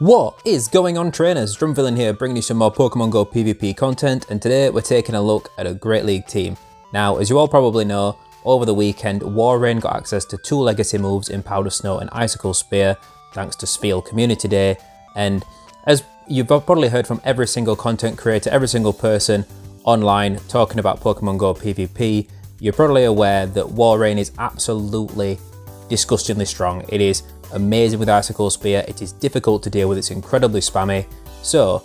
What is going on, trainers? DrumVillain here, bringing you some more Pokemon Go PvP content, and today we're taking a look at a Great League team. Now, as you all probably know, over the weekend, Walrein got access to 2 legacy moves in Powder Snow and Icicle Spear, thanks to Spheal Community Day, and as you've probably heard from every single content creator, every single person online talking about Pokemon Go PvP, you're probably aware that Walrein is absolutely disgustingly strong. It is amazing with Icicle Spear, it is difficult to deal with, it's incredibly spammy. So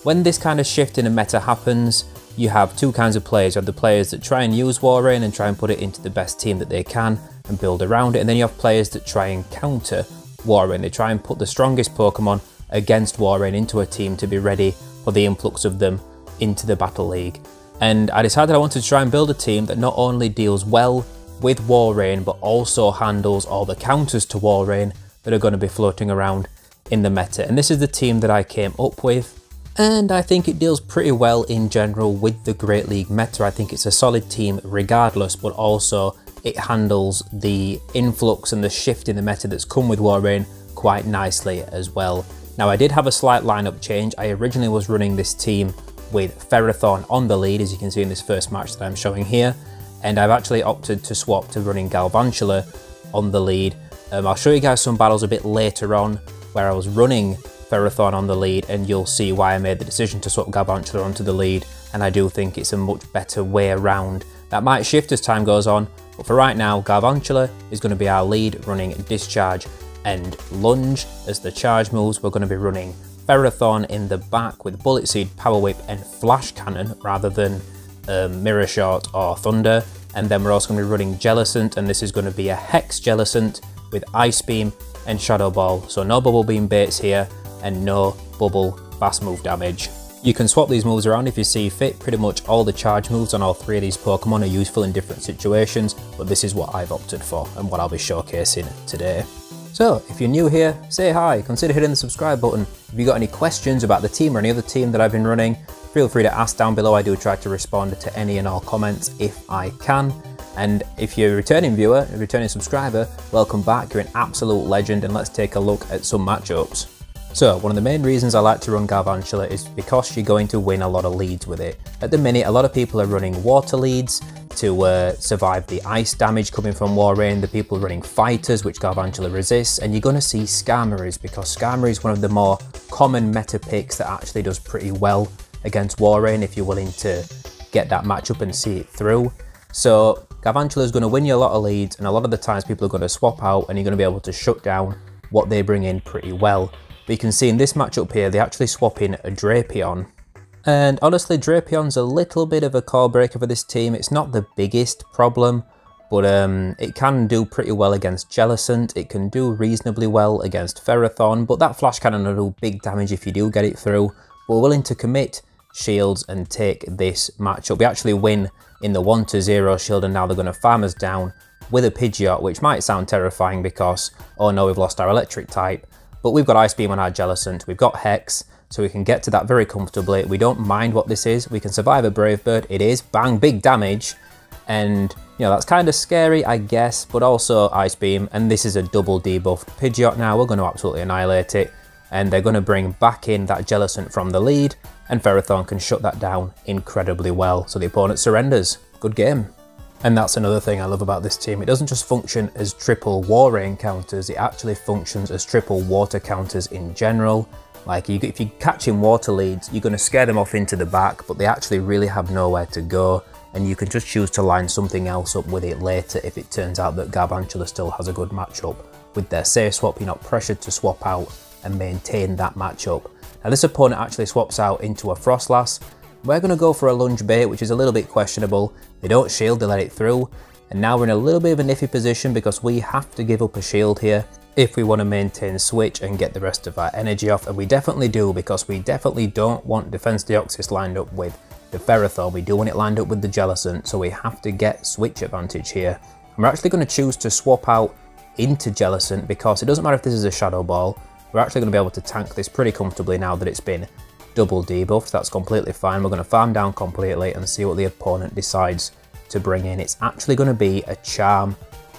when this kind of shift in a meta happens, you have two kinds of players. You have the players that try and use Walrein and try and put it into the best team that they can and build around it, and then you have players that try and counter Walrein. They try and put the strongest Pokemon against Walrein into a team to be ready for the influx of them into the Battle League. And I decided I wanted to try and build a team that not only deals well with Walrein but also handles all the counters to Walrein that are going to be floating around in the meta. And this is the team that I came up with, and I think it deals pretty well in general with the Great League meta. I think it's a solid team regardless, but also it handles the influx and the shift in the meta that's come with Walrein quite nicely as well. Now, I did have a slight lineup change. I originally was running this team with Ferrothorn on the lead, as you can see in this first match that I'm showing here, and I've actually opted to swap to running Galvantula on the lead. I'll show you guys some battles a bit later on where I was running Ferrothorn on the lead, and you'll see why I made the decision to swap Galvantula onto the lead, and I do think it's a much better way around. That might shift as time goes on, but for right now, Galvantula is going to be our lead, running Discharge and Lunge as the charge moves. We're going to be running Ferrothorn in the back with Bullet Seed, Power Whip and Flash Cannon rather than Mirror Shot or Thunder. And then we're also going to be running Jellicent, and this is going to be a Hex Jellicent with Ice Beam and Shadow Ball. So no Bubble Beam baits here and no Bubble fast move damage. You can swap these moves around if you see fit. Pretty much all the charge moves on all 3 of these Pokemon are useful in different situations, but this is what I've opted for and what I'll be showcasing today. So if you're new here, say hi, consider hitting the subscribe button. If you've got any questions about the team or any other team that I've been running, feel free to ask down below. I do try to respond to any and all comments if I can. And if you're a returning viewer, a returning subscriber, welcome back, you're an absolute legend, and let's take a look at some matchups. So one of the main reasons I like to run Galvantula is because you're going to win a lot of leads with it. At the minute, a lot of people are running water leads to survive the ice damage coming from Walrein. The people running fighters, which Galvantula resists, and you're going to see Skarmory because Skarmory is one of the more common meta picks that actually does pretty well against Walrein if you're willing to get that matchup and see it through. So Galvantula is going to win you a lot of leads, and a lot of the times people are going to swap out and you're going to be able to shut down what they bring in pretty well. But you can see in this matchup here, they actually swap in a Drapion. And honestly, Drapion's a little bit of a call breaker for this team. It's not the biggest problem, but it can do pretty well against Jellicent. It can do reasonably well against Ferrothorn, but that Flash Cannon will do big damage if you do get it through. We're willing to commit shields and take this matchup. We actually win in the 1-0 shield, and now they're going to farm us down with a Pidgeot, which might sound terrifying because, oh no, we've lost our electric type. But we've got Ice Beam on our Jellicent, we've got Hex, so we can get to that very comfortably. We don't mind what this is, we can survive a Brave Bird. It is, bang, big damage, and you know, that's kind of scary, I guess, but also Ice Beam, and this is a double debuffed Pidgeot now. We're going to absolutely annihilate it, and they're going to bring back in that Jellicent from the lead, and Ferrothorn can shut that down incredibly well, so the opponent surrenders. Good game. And that's another thing I love about this team. It doesn't just function as triple Walrein counters, it actually functions as triple water counters in general. Like, if you're catching water leads, you're going to scare them off into the back, but they actually really have nowhere to go, and you can just choose to line something else up with it later if it turns out that Galvantula still has a good matchup. With their safe swap, you're not pressured to swap out and maintain that matchup. Now this opponent actually swaps out into a Frostlass. We're going to go for a Lunge bait, which is a little bit questionable. They don't shield, they let it through. And now we're in a little bit of a niffy position because we have to give up a shield here if we want to maintain switch and get the rest of our energy off. And we definitely do, because we definitely don't want Defense Deoxys lined up with the Ferrothorn. We do want it lined up with the Jellicent, so we have to get switch advantage here. And we're actually going to choose to swap out into Jellicent because it doesn't matter if this is a Shadow Ball. We're actually going to be able to tank this pretty comfortably now that it's been double debuffed. That's completely fine. We're going to farm down completely and see what the opponent decides to bring in. It's actually going to be a Charm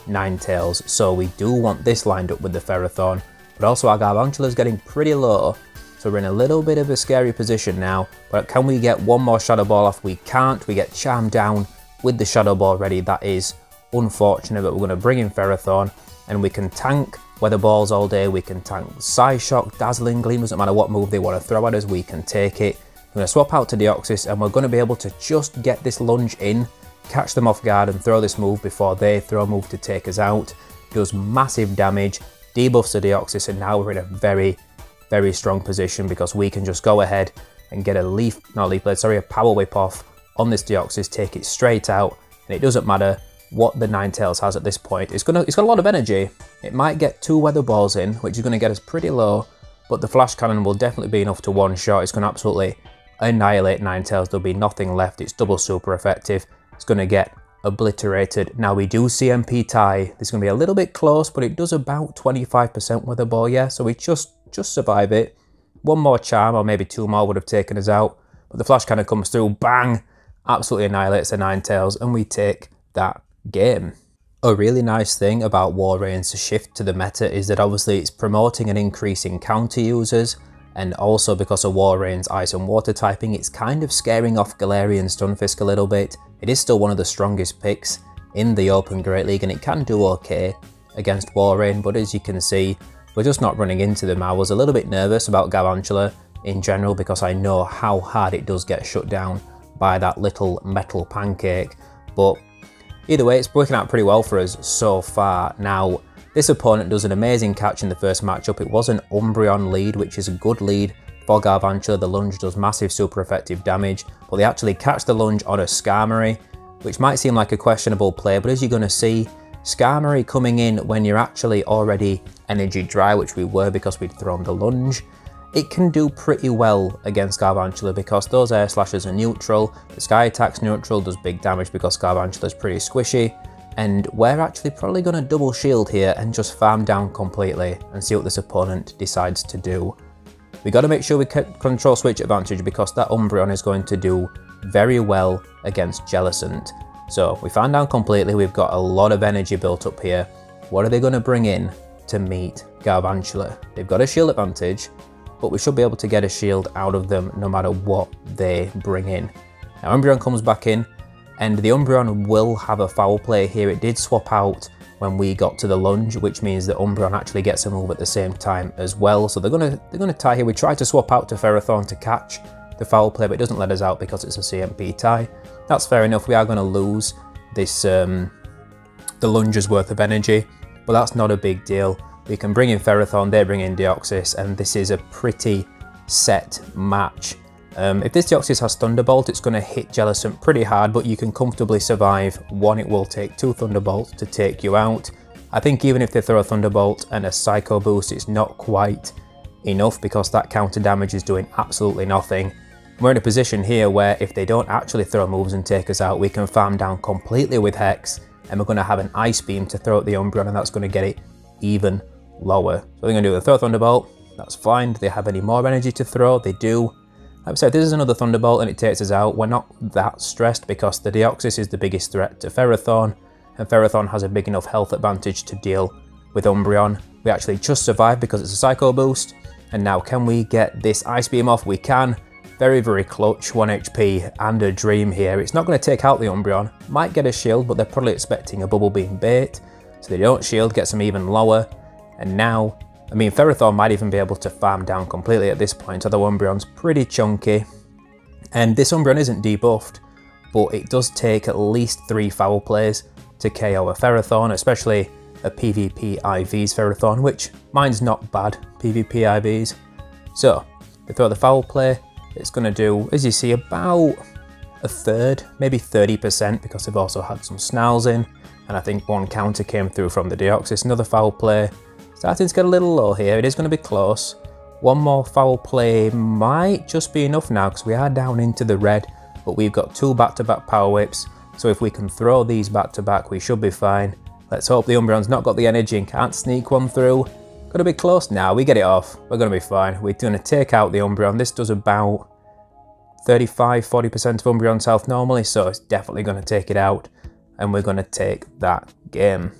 Ninetales, so we do want this lined up with the Ferrothorn, but also our Galvantula is getting pretty low. So we're in a little bit of a scary position now, but can we get one more Shadow Ball off? We can't. We get charmed down with the Shadow Ball ready. That is unfortunate, but we're going to bring in Ferrothorn, and we can tank Weather Balls all day. We can tank Psyshock, Dazzling Gleam, doesn't matter what move they want to throw at us, we can take it. I'm going to swap out to Deoxys, and we're going to be able to just get this lunge in, catch them off guard and throw this move before they throw a move to take us out. Does massive damage, debuffs the Deoxys, and now we're in a very, very strong position because we can just go ahead and get a a Power Whip off on this Deoxys, take it straight out, and it doesn't matter what the Ninetales has at this point. It's got a lot of energy. It might get 2 Weather Balls in, which is going to get us pretty low, but the Flash Cannon will definitely be enough to one-shot. It's going to absolutely annihilate Ninetales. There'll be nothing left. It's double super effective. It's going to get obliterated. Now we do CMP tie. This is going to be a little bit close, but it does about 25% Weather Ball, yeah, so we just survive it. One more charm, or maybe 2 more, would have taken us out, but the Flash Cannon comes through, bang, absolutely annihilates the Ninetales, and we take that game. A really nice thing about Walrein's shift to the meta is that obviously it's promoting an increase in counter users, and also because of Walrein's Ice and Water typing, it's kind of scaring off Galarian Stunfisk a little bit. It is still one of the strongest picks in the Open Great League, and it can do okay against Walrein, but as you can see, we're just not running into them. I was a little bit nervous about Galvantula in general because I know how hard it does get shut down by that little metal pancake, but either way, it's working out pretty well for us so far. Now, this opponent does an amazing catch in the first matchup. It was an Umbreon lead, which is a good lead for Galvantula. The lunge does massive super effective damage, but they actually catch the lunge on a Skarmory, which might seem like a questionable play, but as you're going to see, Skarmory coming in when you're actually already energy dry, which we were because we'd thrown the lunge, it can do pretty well against Galvantula because those air slashes are neutral, the Sky Attack's neutral, does big damage because Galvantula's pretty squishy, and we're actually probably going to double shield here and just farm down completely and see what this opponent decides to do. We got to make sure we control switch advantage because that Umbreon is going to do very well against Jellicent. So we farm down completely, we've got a lot of energy built up here. What are they going to bring in to meet Galvantula? They've got a shield advantage, but we should be able to get a shield out of them no matter what they bring in. Now Umbreon comes back in, and the Umbreon will have a foul play here. It did swap out when we got to the lunge, which means that Umbreon actually gets a move at the same time as well. So they're gonna tie here. We tried to swap out to Ferrothorn to catch the foul play, but it doesn't let us out because it's a CMP tie. That's fair enough. We are going to lose this the lunge's worth of energy, but that's not a big deal. We can bring in Ferrothorn, they bring in Deoxys, and this is a pretty set match. If this Deoxys has Thunderbolt, it's going to hit Jellicent pretty hard, but you can comfortably survive. One, it will take 2 Thunderbolts to take you out. I think even if they throw a Thunderbolt and a Psycho Boost, it's not quite enough because that counter damage is doing absolutely nothing. We're in a position here where if they don't actually throw moves and take us out, we can farm down completely with Hex, and we're going to have an Ice Beam to throw at the Umbreon, and that's going to get it even lower. So they're going to do the throw Thunderbolt. That's fine. Do they have any more energy to throw? They do. Like I said, this is another Thunderbolt and it takes us out. We're not that stressed because the Deoxys is the biggest threat to Ferrothorn, and Ferrothorn has a big enough health advantage to deal with Umbreon. We actually just survived because it's a Psycho Boost, and now can we get this Ice Beam off? We can. Very, very clutch, 1 HP and a Dream here. It's not going to take out the Umbreon. Might get a shield, but they're probably expecting a Bubble Beam bait, so they don't shield, gets them even lower. And now, I mean, Ferrothorn might even be able to farm down completely at this point, although Umbreon's pretty chunky. And this Umbreon isn't debuffed, but it does take at least 3 foul plays to KO a Ferrothorn, especially a PvP IVs Ferrothorn, which mine's not bad, PvP IVs. So, they throw the foul play, it's going to do, as you see, about a third, maybe 30%, because they've also had some Snarls in, and I think 1 counter came through from the Deoxys. Another foul play. Starting to get a little low here, it is going to be close. 1 more foul play might just be enough now because we are down into the red, but we've got 2 back-to-back power whips, so if we can throw these back-to-back we should be fine. Let's hope the Umbreon's not got the energy and can't sneak one through. Gonna be close now, we get it off, we're gonna be fine. We're gonna take out the Umbreon. This does about 35–40% of Umbreon's health normally, so it's definitely gonna take it out, and we're gonna take that game.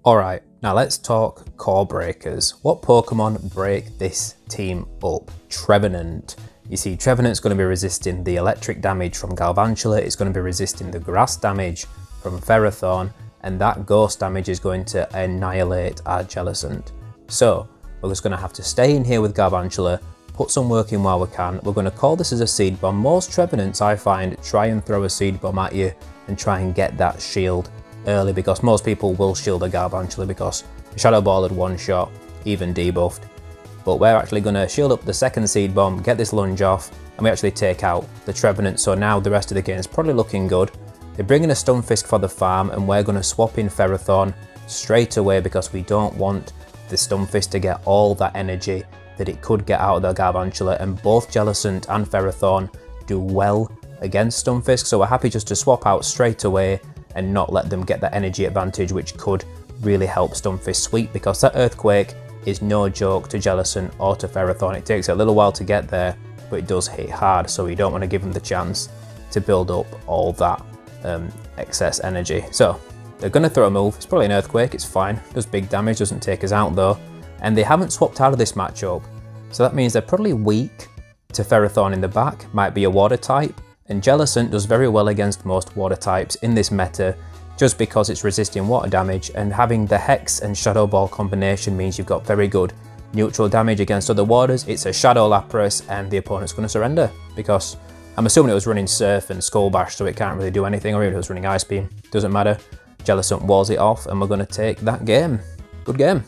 Alright, Now let's talk core breakers. What Pokemon break this team up? Trevenant. You see, Trevenant's going to be resisting the electric damage from Galvantula, it's going to be resisting the grass damage from Ferrothorn, and that ghost damage is going to annihilate our Jellicent. So, we're just going to have to stay in here with Galvantula, put some work in while we can. We're going to call this as a seed bomb. Most Trevenants, I find, try and throw a seed bomb at you and try and get that shield early, because most people will shield a Galvantula because the Shadow Ball had one shot, even debuffed. But we're actually going to shield up the second seed bomb, get this lunge off, and we actually take out the Trevenant. So now the rest of the game is probably looking good. They're bringing a Stunfisk for the farm, and we're going to swap in Ferrothorn straight away because we don't want the Stunfisk to get all that energy that it could get out of the Galvantula, and both Jellicent and Ferrothorn do well against Stunfisk, so we're happy just to swap out straight away and not let them get that energy advantage, which could really help Stunfisk sweep, because that Earthquake is no joke to Jellicent or to Ferrothorn. It takes a little while to get there, but it does hit hard, so you don't want to give them the chance to build up all that excess energy. So they're going to throw a move. It's probably an Earthquake, it's fine, does big damage, doesn't take us out though, and they haven't swapped out of this matchup, so that means they're probably weak to Ferrothorn in the back, might be a water type, and Jellicent does very well against most water types in this meta just because it's resisting water damage, and having the Hex and Shadow Ball combination means you've got very good neutral damage against other waters. It's a Shadow Lapras and the opponent's going to surrender, because I'm assuming it was running Surf and Skull Bash, so it can't really do anything, or even if it was running Ice Beam, doesn't matter. Jellicent walls it off and we're going to take that game. Good game.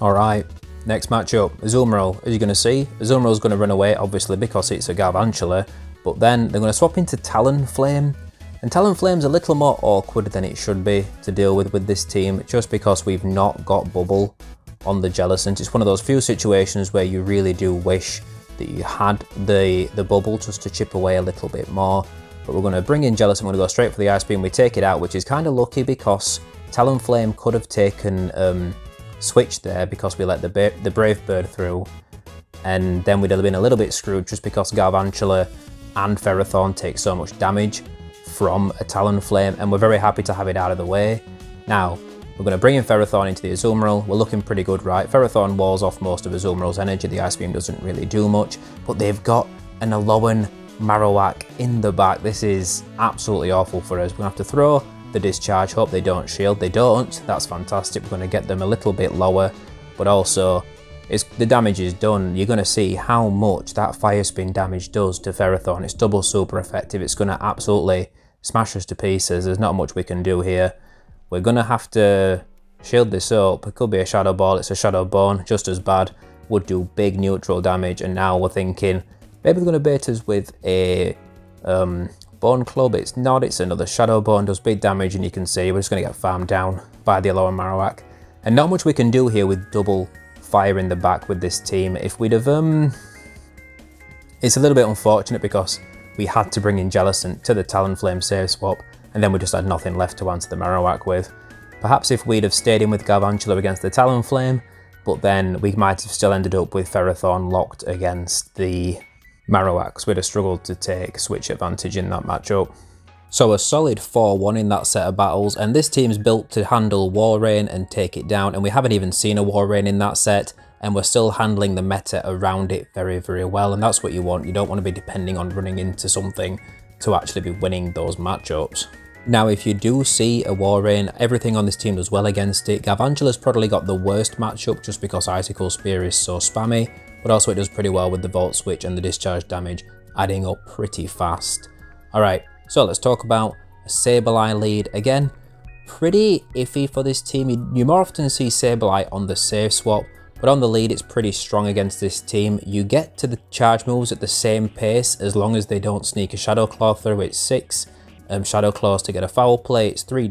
Alright, next matchup, Azumaril. As you're going to see, Azumaril's going to run away, obviously, because it's a Galvantula, but then they're going to swap into Talonflame, and Talonflame's a little more awkward than it should be to deal with this team, just because we've not got Bubble on the Jellicent. It's one of those few situations where you really do wish that you had the Bubble just to chip away a little bit more. But we're going to bring in Jellicent, we're going to go straight for the Ice Beam, we take it out, which is kind of lucky because Talonflame could have taken Switch there because we let the Brave Bird through, and then we'd have been a little bit screwed just because Galvantula and Ferrothorn take so much damage from a Talonflame, and we're very happy to have it out of the way. Now, we're going to bring in Ferrothorn into the Azumaril. We're looking pretty good, right? Ferrothorn walls off most of Azumaril's energy. The Ice Beam doesn't really do much, but they've got an Alolan Marowak in the back. This is absolutely awful for us. We're going to have to throw the Discharge. Hope they don't shield. They don't. That's fantastic. We're going to get them a little bit lower, but also the damage is done. You're going to see how much that Fire Spin damage does to Ferrothorn. It's double super effective. It's going to absolutely smash us to pieces. There's not much we can do here. We're going to have to shield this up. It could be a Shadow Ball. It's a Shadow Bone, just as bad. Would do big neutral damage, and now we're thinking maybe they're going to bait us with a Bone Club. It's not. It's another Shadow Bone. Does big damage, and you can see we're just going to get farmed down by the Alolan Marowak. And not much we can do here with double fire in the back with this team. If we'd have... It's a little bit unfortunate because we had to bring in Jellicent to the Talonflame save swap, and then we just had nothing left to answer the Marowak with. Perhaps if we'd have stayed in with Galvantula against the Talonflame, but then we might have still ended up with Ferrothorn locked against the Marowak, because we'd have struggled to take switch advantage in that matchup. So a solid 4-1 in that set of battles, and this team's built to handle Walrein and take it down, and we haven't even seen a Walrein in that set, and we're still handling the meta around it very, very well, and that's what you want. You don't want to be depending on running into something to actually be winning those matchups. Now, if you do see a Walrein, everything on this team does well against it. Galvantula's probably got the worst matchup just because Icicle Spear is so spammy, but also it does pretty well with the Volt Switch and the discharge damage adding up pretty fast. Alright, so let's talk about a Sableye lead. Again, pretty iffy for this team. You more often see Sableye on the save swap, but on the lead it's pretty strong against this team. You get to the charge moves at the same pace as long as they don't sneak a Shadow Claw through. It's 6 Shadow Claws to get a foul play, it's 3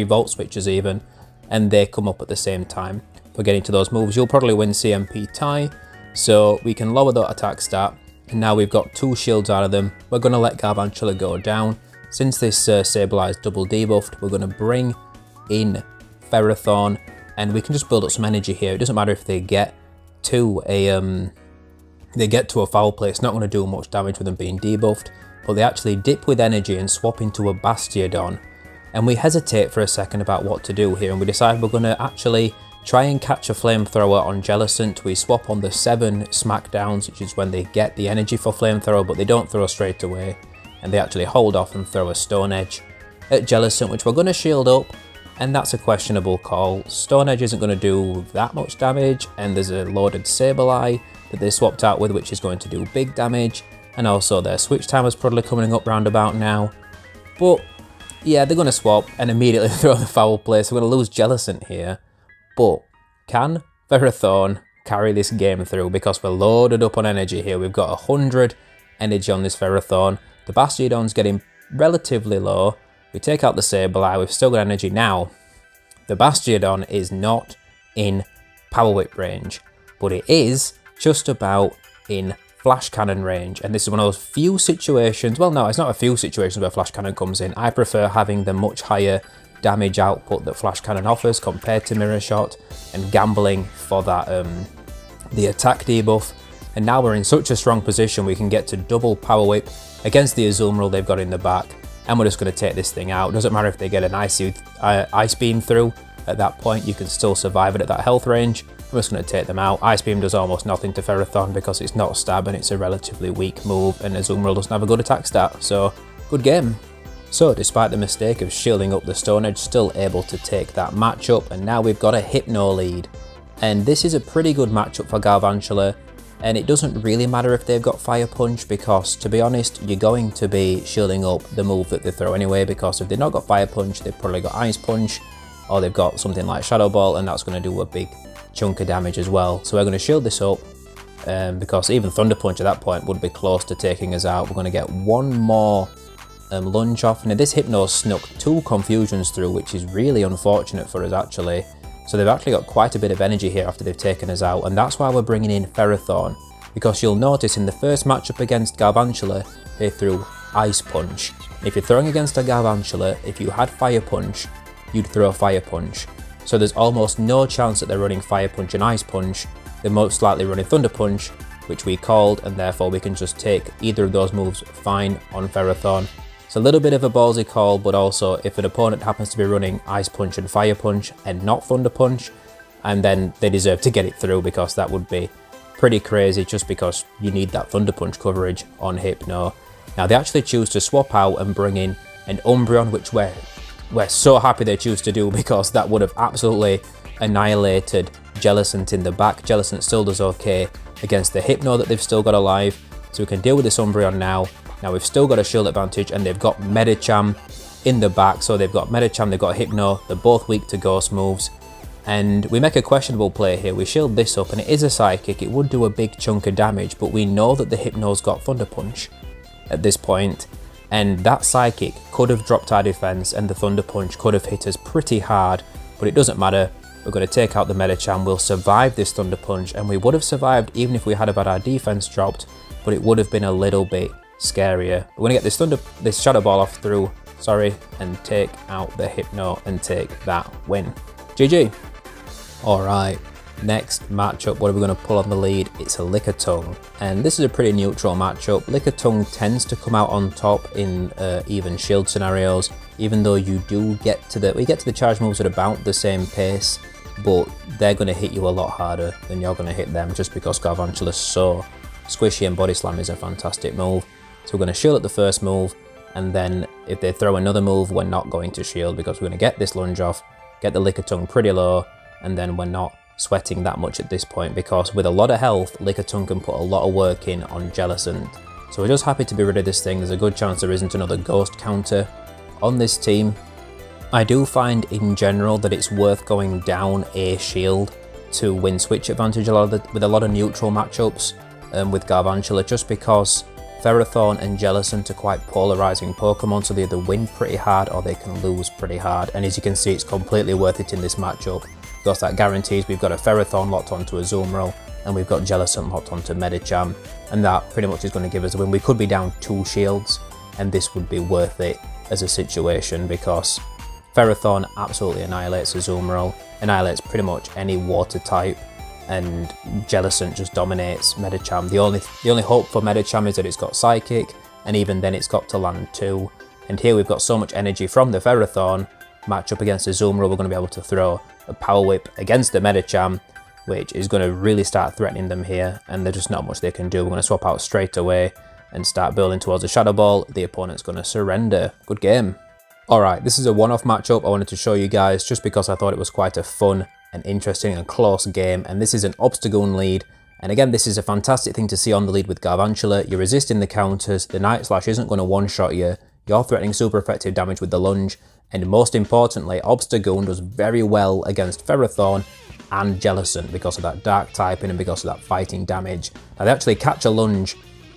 Volt Switches even, and they come up at the same time. For getting to those moves, you'll probably win CMP tie, so we can lower that attack stat, and now we've got 2 shields out of them. We're going to let Galvantula go down. Since this Sableye is double debuffed, we're going to bring in Ferrothorn, and we can just build up some energy here. It doesn't matter if they get to a foul play, it's not going to do much damage with them being debuffed, but they actually dip with energy and swap into a Bastiodon, and we hesitate for a second about what to do here, and we decide we're going to actually try and catch a flamethrower on Jellicent. We swap on the 7 smackdowns, which is when they get the energy for flamethrower, but they don't throw straight away, and they actually hold off and throw a Stone Edge at Jellicent, which we're going to shield up, and that's a questionable call. Stone Edge isn't going to do that much damage, and there's a loaded Sableye that they swapped out with, which is going to do big damage, and also their switch timer's probably coming up round about now. But yeah, they're going to swap and immediately throw the foul play, so we're going to lose Jellicent here. But can Ferrothorn carry this game through? Because we're loaded up on energy here. We've got 100 energy on this Ferrothorn. The Bastiodon's getting relatively low. We take out the Sableye, we've still got energy now. The Bastiodon is not in Power Whip range, but it is just about in Flash Cannon range. And this is one of those few situations, well no, it's not a few situations where Flash Cannon comes in. I prefer having the much higher damage output that Flash Cannon offers compared to Mirror Shot, and gambling for that the attack debuff. And now we're in such a strong position we can get to double Power Whip against the Azumarill they've got in the back. And we're just going to take this thing out. Doesn't matter if they get an Ice Beam through. At that point, you can still survive it at that health range. We're just going to take them out. Ice Beam does almost nothing to Ferrothorn because it's not stab and it's a relatively weak move, and Azumarill doesn't have a good attack stat, so good game. So despite the mistake of shielding up the Stone Edge, still able to take that matchup, and now we've got a Hypno lead. And this is a pretty good matchup for Galvantula. And it doesn't really matter if they've got Fire Punch, because to be honest, you're going to be shielding up the move that they throw anyway, because if they've not got Fire Punch, they've probably got Ice Punch, or they've got something like Shadow Ball, and that's going to do a big chunk of damage as well. So we're going to shield this up, because even Thunder Punch at that point would be close to taking us out. We're going to get one more lunge off. Now this Hypno snuck 2 Confusions through, which is really unfortunate for us actually. So they've actually got quite a bit of energy here after they've taken us out, and that's why we're bringing in Ferrothorn, because you'll notice in the first matchup against Galvantula, they threw Ice Punch. If you're throwing against a Galvantula, if you had Fire Punch, you'd throw Fire Punch. So there's almost no chance that they're running Fire Punch and Ice Punch. They're most likely running Thunder Punch, which we called, and therefore we can just take either of those moves fine on Ferrothorn. It's a little bit of a ballsy call, but also if an opponent happens to be running Ice Punch and Fire Punch and not Thunder Punch, and then they deserve to get it through, because that would be pretty crazy, just because you need that Thunder Punch coverage on Hypno. Now they actually choose to swap out and bring in an Umbreon, which we're so happy they choose to do, because that would have absolutely annihilated Jellicent in the back. Jellicent still does okay against the Hypno that they've still got alive, so we can deal with this Umbreon now. Now we've still got a shield advantage, and they've got Medicham in the back, so they've got Medicham, they've got Hypno, they're both weak to Ghost moves. And we make a questionable play here. We shield this up, and it is a Psychic. It would do a big chunk of damage, but we know that the Hypno's got Thunder Punch at this point, and that Psychic could have dropped our defense, and the Thunder Punch could have hit us pretty hard, but it doesn't matter. We're going to take out the Medicham, we'll survive this Thunder Punch, and we would have survived even if we had about our defense dropped, but it would have been a little bit scarier. We're going to get this Shadow Ball off through, and take out the Hypno and take that win. GG. Alright, next matchup, what are we going to pull on the lead? It's a Lickitung, and this is a pretty neutral matchup. Lickitung tends to come out on top in even shield scenarios, even though you do get to the charge moves at about the same pace, but they're going to hit you a lot harder than you're going to hit them, just because Galvantula is so squishy, and Body Slam is a fantastic move. So we're going to shield at the first move, and then if they throw another move, we're not going to shield, because we're going to get this lunge off, get the Lickitung pretty low, and then we're not sweating that much at this point, because with a lot of health, Lickitung can put a lot of work in on Jellicent. So we're just happy to be rid of this thing. There's a good chance there isn't another Ghost counter on this team. I do find in general that it's worth going down a shield to win switch advantage with a lot of neutral matchups with Galvantula, just because Ferrothorn and Jellicent are quite polarizing Pokemon, so they either win pretty hard or they can lose pretty hard. And as you can see, it's completely worth it in this matchup, because that guarantees we've got a Ferrothorn locked onto a Azumarill, and we've got Jellicent locked onto Medicham, and that pretty much is going to give us a win. We could be down 2 shields, and this would be worth it as a situation, because Ferrothorn absolutely annihilates Azumarill, annihilates pretty much any water type, and Jellicent just dominates Medicham. The only hope for Medicham is that it's got Psychic, and even then it's got to land 2. And here we've got so much energy from the Ferrothorn, match up against Azumarill, we're going to be able to throw a Power Whip against the Medicham, which is going to really start threatening them here, and there's just not much they can do. We're going to swap out straight away and start building towards a Shadow Ball. The opponent's going to surrender. Good game. Alright, this is a one-off matchup I wanted to show you guys just because I thought it was quite a fun and interesting and close game, and this is an Obstagoon lead. And again, this is a fantastic thing to see on the lead with Galvantula. You're resisting the counters, the Night Slash isn't going to one-shot you, you're threatening super effective damage with the lunge, and most importantly, Obstagoon does very well against Ferrothorn and Jellicent because of that dark typing and because of that fighting damage. Now they actually catch a lunge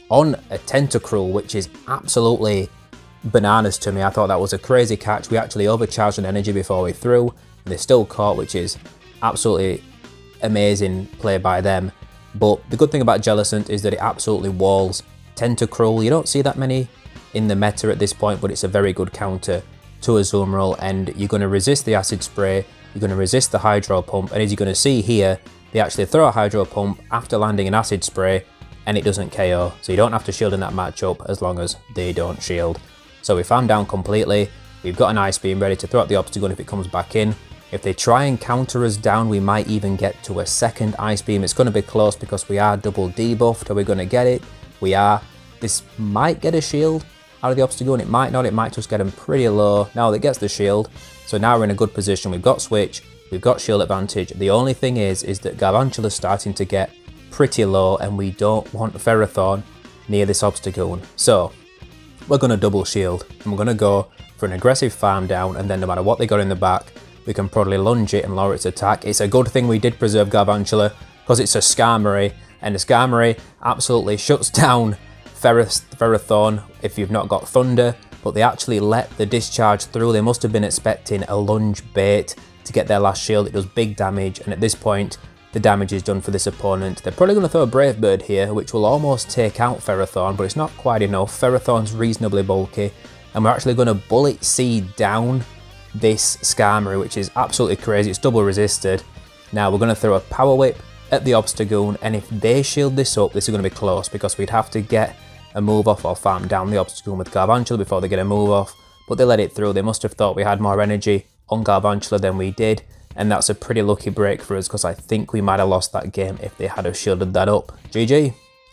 on a Tentacruel, which is absolutely bananas to me. I thought that was a crazy catch. We actually overcharged an energy before we threw, and they still caught, which is absolutely amazing play by them. But the good thing about Jellicent is that it absolutely walls Tentacruel. You don't see that many in the meta at this point, but it's a very good counter to Azumaril, and you're going to resist the Acid Spray, you're going to resist the Hydro Pump, and as you're going to see here, they actually throw a Hydro Pump after landing an Acid Spray, and it doesn't KO, so you don't have to shield in that matchup as long as they don't shield. So we farm down completely, we've got an Ice Beam ready to throw at the Obstagoon if it comes back in. If they try and counter us down, we might even get to a second Ice Beam. It's going to be close because we are double debuffed. Are we going to get it? We are. This might get a shield out of the Obstagoon, it might not, it might just get him pretty low. Now that gets the shield, so now we're in a good position. We've got switch, we've got shield advantage. The only thing is that Galvantula's starting to get pretty low, and we don't want Ferrothorn near this Obstagoon. So we're going to double shield, and we're going to go for an aggressive farm down, and then no matter what they got in the back, we can probably lunge it and lower its attack. It's a good thing we did preserve Galvantula, because it's a Skarmory, and the Skarmory absolutely shuts down Ferrothorn if you've not got Thunder, but they actually let the discharge through. They must have been expecting a lunge bait to get their last shield. It does big damage, and at this point the damage is done for this opponent. They're probably going to throw a Brave Bird here, which will almost take out Ferrothorn, but it's not quite enough. Ferrothorn's reasonably bulky, and we're actually going to Bullet Seed down this Skarmory, which is absolutely crazy. It's double resisted. Now we're going to throw a Power Whip at the Obstagoon, and if they shield this up, this is going to be close because we'd have to get a move off or farm down the Obstagoon with Galvantula before they get a move off, but they let it through. They must have thought we had more energy on Galvantula than we did, and that's a pretty lucky break for us because I think we might have lost that game if they had have shielded that up. GG.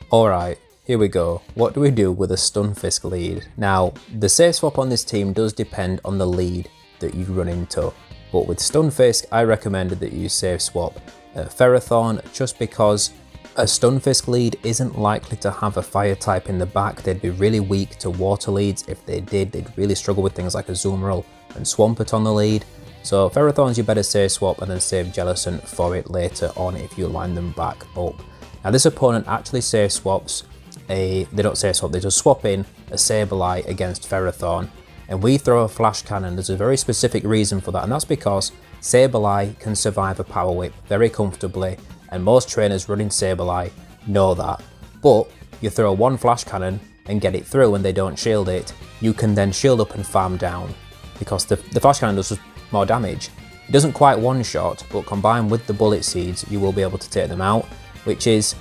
Alright, here we go. What do we do with a Stunfisk lead? Now, the save swap on this team does depend on the lead that you run into, but with Stunfisk, I recommended that you save swap Ferrothorn just because a Stunfisk lead isn't likely to have a fire type in the back. They'd be really weak to water leads. If they did, they'd really struggle with things like Azumaril and Swampert on the lead. So Ferrothorn's your better save swap, and then save Jellicent for it later on if you line them back up. Now this opponent actually save swaps they don't save swap, they just swap in a Sableye against Ferrothorn, and we throw a Flash Cannon. There's a very specific reason for that, and that's because Sableye can survive a Power Whip very comfortably, and most trainers running Sableye know that. But you throw one Flash Cannon and get it through and they don't shield it, you can then shield up and farm down, because the Flash Cannon does just more damage. It doesn't quite one-shot, but combined with the Bullet Seeds, you will be able to take them out, which is,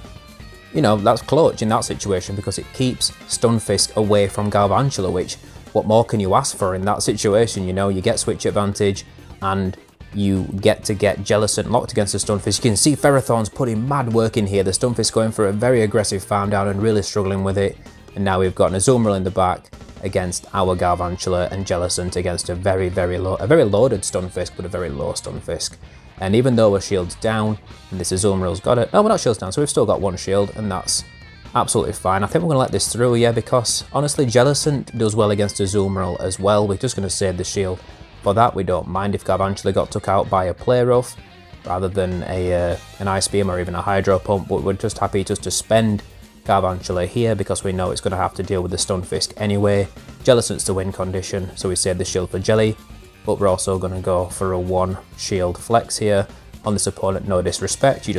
you know, that's clutch in that situation because it keeps Stunfisk away from Galvantula, which, what more can you ask for in that situation? You know, you get switch advantage, and you get to get Jellicent locked against the Stunfisk. You can see Ferrothorn's putting mad work in here. The Stunfisk going for a very aggressive farm down and really struggling with it. And now we've got an Azumaril in the back against our Galvantula, and Jellicent against a very loaded Stunfisk, but a very low Stunfisk. And even though we're shields down, and this Azumaril's got it. No, we're not shields down, so we've still got one shield, and that's absolutely fine. I think we're going to let this through, yeah, because honestly, Jellicent does well against Azumaril as well. We're just going to save the shield. For that, we don't mind if Galvantula got took out by a Play Rough rather than an Ice Beam or even a Hydro Pump, but we're just happy just to spend Galvantula here because we know it's going to have to deal with the Stunfisk anyway. Jellicent's the win condition, so we save the shield for Jelly, but we're also going to go for a one shield flex here on this opponent. No disrespect, you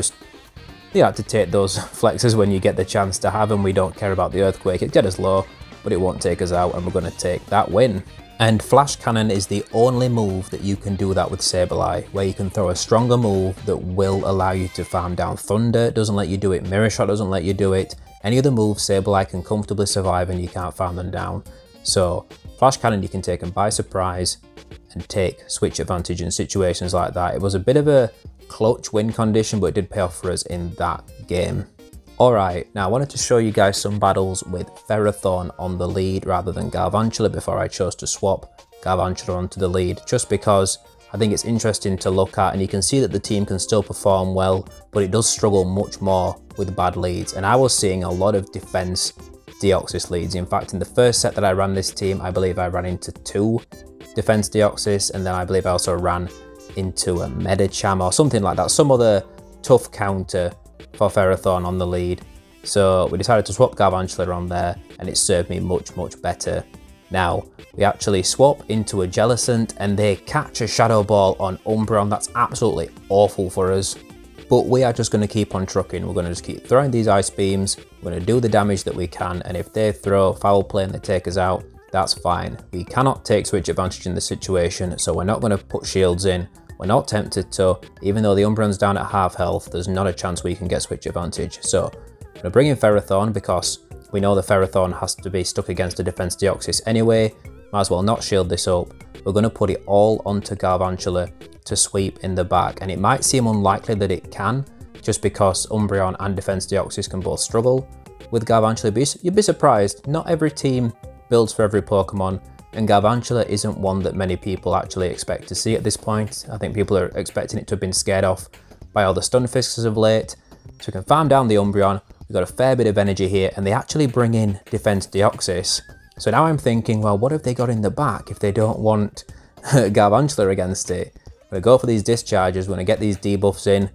have to take those flexes when you get the chance to have them. We don't care about the Earthquake, it get us low, but it won't take us out, and we're going to take that win. And Flash Cannon is the only move that you can do that with Sableye, where you can throw a stronger move that will allow you to farm down Thunder. It doesn't let you do it, Mirror Shot doesn't let you do it. Any other move Sableye can comfortably survive and you can't farm them down. So Flash Cannon, you can take them by surprise, and take switch advantage in situations like that. It was a bit of a clutch win condition, but it did pay off for us in that game. Alright, now I wanted to show you guys some battles with Ferrothorn on the lead rather than Galvantula before I chose to swap Galvantula onto the lead, just because I think it's interesting to look at, and you can see that the team can still perform well, but it does struggle much more with bad leads. And I was seeing a lot of defense Deoxys leads. In fact, in the first set that I ran this team, I believe I ran into 2 defense Deoxys, and then I believe I also ran into a Medicham or something like that, some other tough counter for Ferrothorn on the lead. So we decided to swap Galvantula on there, and it served me much better. Now we actually swap into a Jellicent and they catch a Shadow Ball on Umbreon. That's absolutely awful for us, but we are just going to keep on trucking. We're going to just keep throwing these Ice Beams, we're going to do the damage that we can, and if they throw Foul Play and they take us out, that's fine. We cannot take switch advantage in the situation, so we're not going to put shields in. We're not tempted to, even though the Umbreon's down at half health, there's not a chance we can get switch advantage. So I'm going to bring in Ferrothorn because we know the Ferrothorn has to be stuck against a defense Deoxys anyway. Might as well not shield this up. We're going to put it all onto Galvantula to sweep in the back, and it might seem unlikely that it can, just because Umbreon and defense Deoxys can both struggle with Galvantula. You'd be surprised, not every team builds for every Pokemon, and Galvantula isn't one that many people actually expect to see at this point. I think people are expecting it to have been scared off by all the Stunfisks as of late. So we can farm down the Umbreon, we've got a fair bit of energy here, and they actually bring in defense Deoxys. So now I'm thinking, well, what have they got in the back if they don't want Galvantula against it? We're going to go for these discharges, we're going to get these debuffs in.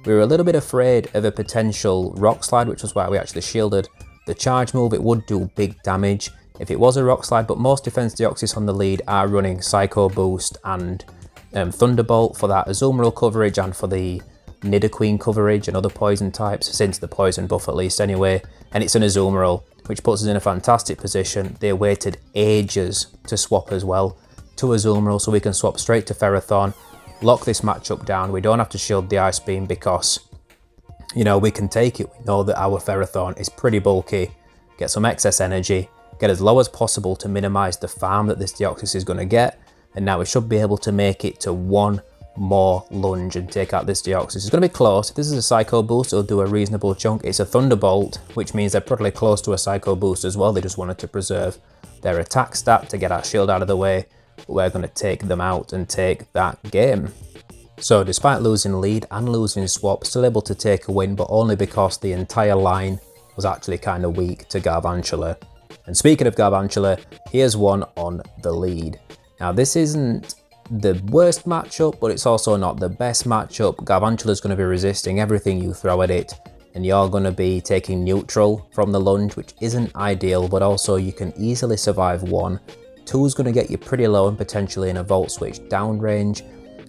We were a little bit afraid of a potential Rock Slide, which was why we actually shielded the charge move. It would do big damage if it was a Rock Slide, but most defense Deoxys on the lead are running Psycho Boost and Thunderbolt for that Azumaril coverage and for the Nidoqueen coverage and other poison types, since the poison buff at least anyway. And it's an Azumaril, which puts us in a fantastic position. They waited ages to swap as well to Azumaril, so we can swap straight to Ferrothorn, lock this matchup down. We don't have to shield the Ice Beam because, you know, we can take it. We know that our Ferrothorn is pretty bulky, get some excess energy, get as low as possible to minimize the farm that this Deoxys is going to get, and now we should be able to make it to 1 more lunge and take out this Deoxys. It's going to be close. If this is a Psycho Boost, it'll do a reasonable chunk. It's a Thunderbolt, which means they're probably close to a Psycho Boost as well. They just wanted to preserve their attack stat to get our shield out of the way. But we're going to take them out and take that game. So despite losing lead and losing swap, still able to take a win, but only because the entire line was actually kind of weak to Galvantula. And speaking of Galvantula, here's one on the lead. Now this isn't the worst matchup, but it's also not the best matchup. Galvantula is going to be resisting everything you throw at it, and you're going to be taking neutral from the lunge, which isn't ideal, but also you can easily survive 1. 2 is going to get you pretty low and potentially in a Volt Switch down range,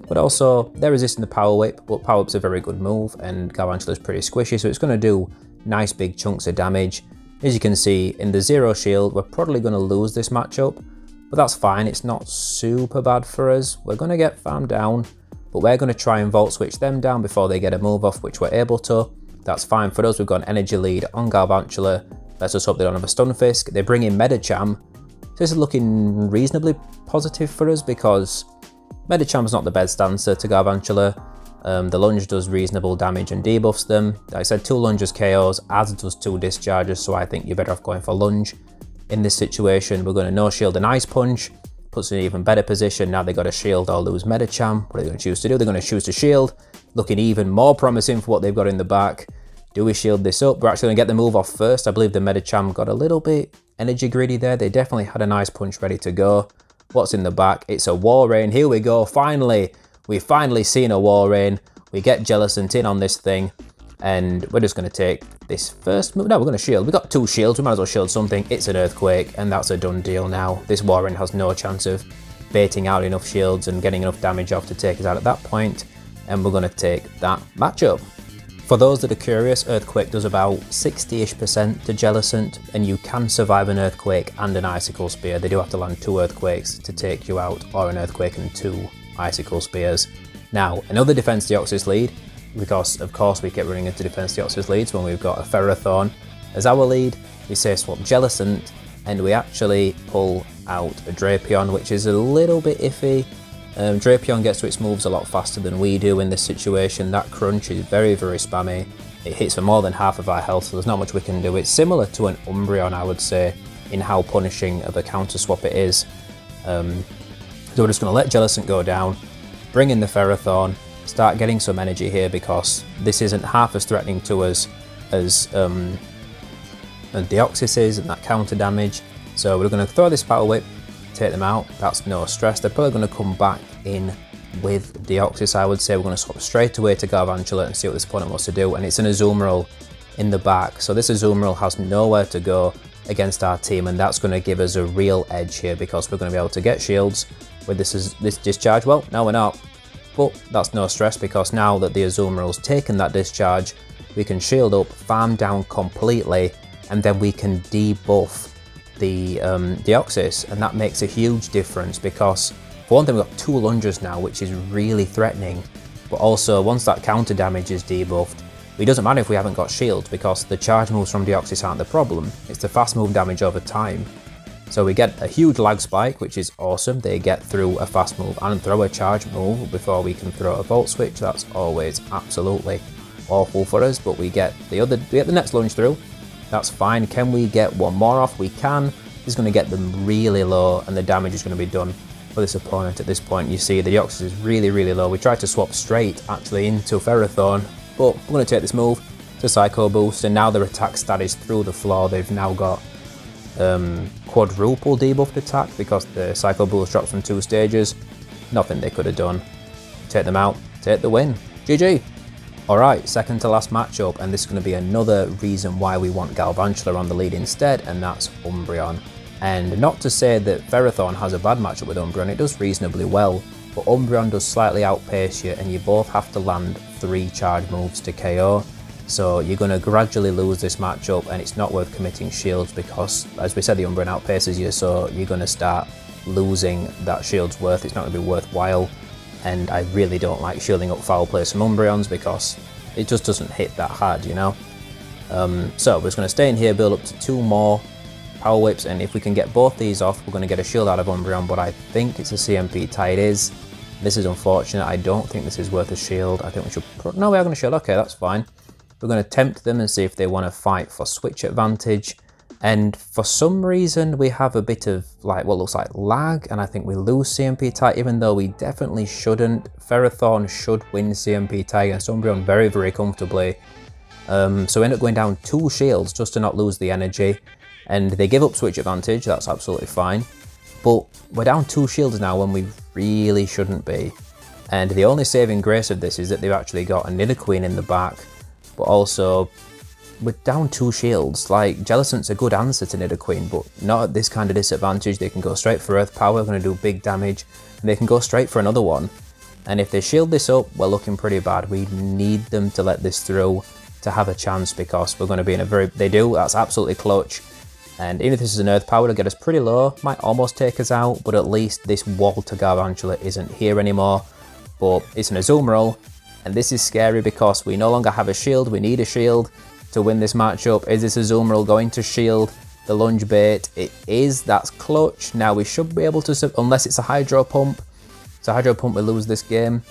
but also they're resisting the Power Whip, but Power Whip's a very good move, and Galvantula is pretty squishy, so it's going to do nice big chunks of damage. As you can see, in the Zero Shield, we're probably going to lose this matchup, but that's fine. It's not super bad for us. We're going to get farmed down, but we're going to try and Volt Switch them down before they get a move off, which we're able to. That's fine for us. We've got an energy lead on Galvantula. Let's just hope they don't have a Stunfisk. They bring in Medicham. This is looking reasonably positive for us because Medicham's not the best answer to Galvantula. The lunge does reasonable damage and debuffs them. Like I said, 2 lunges KOs, as does 2 discharges, so I think you're better off going for lunge. In this situation, we're going to no shield and Ice Punch, puts in an even better position. Now they got a shield or lose Medicham. What are they going to choose to do? They're going to choose to shield, looking even more promising for what they've got in the back. Do we shield this up? We're actually going to get the move off first. I believe the Medicham got a little bit energy greedy there. They definitely had an Ice Punch ready to go. What's in the back? It's a Walrein. Here we go. Finally, we've finally seen a Walrein. We get Jellicent in on this thing, and we're just going to take this first move. No, we're going to shield. We've got 2 shields. We might as well shield something. It's an Earthquake, and that's a done deal now. This Walrein has no chance of baiting out enough shields and getting enough damage off to take us out at that point, and we're going to take that matchup. For those that are curious, Earthquake does about 60-ish% to Jellicent, and you can survive an Earthquake and an Icicle Spear. They do have to land 2 Earthquakes to take you out, or an Earthquake and 2 Icicle Spears. Now, another Defense Deoxys lead, because of course we kept running into Defense Deoxys leads when we've got a Ferrothorn as our lead. We say swap Jellicent, and we actually pull out a Drapion, which is a little bit iffy. Drapion gets to its moves a lot faster than we do in this situation. That crunch is very, very spammy. It hits for more than half of our health, so there's not much we can do. It's similar to an Umbreon, I would say, in how punishing of a counter swap it is. So we're just going to let Jellicent go down, bring in the Ferrothorn, start getting some energy here because this isn't half as threatening to us as Deoxys is and that counter damage. So we're going to throw this Battle Whip, take them out. That's no stress. They're probably going to come back in with Deoxys, I would say. We're going to swap straight away to Galvantula and see what this opponent wants to do. And it's an Azumaril in the back. So this Azumaril has nowhere to go against our team, and that's going to give us a real edge here because we're going to be able to get shields with this discharge. Well, no, we're not. But that's no stress because now that the Azumaril's taken that discharge, we can shield up, farm down completely, and then we can debuff the Deoxys, and that makes a huge difference because for one thing, we've got 2 lunges now, which is really threatening, but also once that counter damage is debuffed, it doesn't matter if we haven't got shields because the charge moves from Deoxys aren't the problem, it's the fast move damage over time. So we get a huge lag spike, which is awesome. They get through a fast move and throw a charge move before we can throw a volt switch. That's always absolutely awful for us, but we get the next lunge through. That's fine. Can we get one more off? We can. This is going to get them really low and the damage is going to be done for this opponent at this point. You see the Deoxys is really, really low. We tried to swap straight actually into Ferrothorn, but we're going to take this move to Psycho Boost, and now their attack stat is through the floor. They've now got quadruple debuffed attack because the Psycho Boost drops from 2 stages. Nothing they could have done. Take them out, take the win. GG. Alright, second to last matchup, and this is going to be another reason why we want Galvantula on the lead instead, and that's Umbreon. And not to say that Ferrothorn has a bad matchup with Umbreon, it does reasonably well, but Umbreon does slightly outpace you, and you both have to land 3 charge moves to KO. So you're going to gradually lose this matchup, and it's not worth committing shields because, as we said, the Umbreon outpaces you, so you're going to start losing that shield's worth. It's not going to be worthwhile, and I really don't like shielding up foul plays from Umbreons because it just doesn't hit that hard, you know. So we're just going to stay in here, build up to 2 more Power Whips, and if we can get both these off, we're going to get a shield out of Umbreon, but I think it's a CMP tie. It is. This is unfortunate. I don't think this is worth a shield. I think we should... No, we are going to shield. Okay, that's fine. We're going to tempt them and see if they want to fight for switch advantage. And for some reason, we have a bit of like what looks like lag, and I think we lose CMP tie, even though we definitely shouldn't. Ferrothorn should win CMP tie against Umbreon very, very comfortably. So we end up going down 2 shields just to not lose the energy. And they give up switch advantage, that's absolutely fine. But we're down 2 shields now when we really shouldn't be. And the only saving grace of this is that they've actually got a Nidoqueen in the back. But also, we're down 2 shields. Like, Jellicent's a good answer to Nidoqueen, but not at this kind of disadvantage. They can go straight for Earth Power, going to do big damage, and they can go straight for another one. And if they shield this up, we're looking pretty bad. We need them to let this through to have a chance because we're going to be in a very... They do, that's absolutely clutch. And even if this is an Earth Power, it'll get us pretty low. Might almost take us out, but at least this wall to Galvantula isn't here anymore. But it's an Azumaril. And this is scary because we no longer have a shield, we need a shield to win this matchup. Is this Azumaril going to shield the lunge bait? It is, that's clutch. Now we should be able to, unless it's a Hydro Pump. So Hydro Pump will lose this game.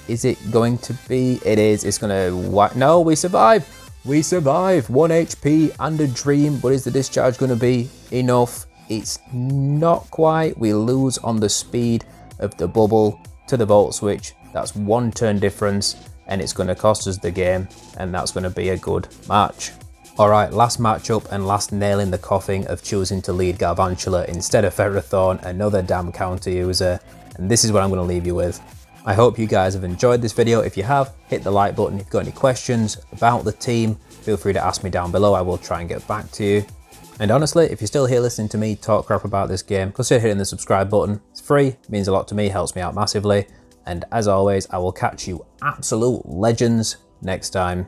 Is it going to be? It is, it's going to, no, we survive. We survive, 1 HP and a dream, but is the discharge going to be enough? It's not quite. We lose on the speed of the bubble to the Volt Switch. That's 1 turn difference, and it's going to cost us the game, and that's going to be a good match. Alright, last matchup and last nail in the coffin of choosing to lead Galvantula instead of Ferrothorn, another damn counter user, and this is what I'm going to leave you with. I hope you guys have enjoyed this video. If you have, hit the like button. If you've got any questions about the team, feel free to ask me down below. I will try and get back to you. And honestly, if you're still here listening to me talk crap about this game, consider hitting the subscribe button. It's free, it means a lot to me, helps me out massively. And as always, I will catch you absolute legends next time.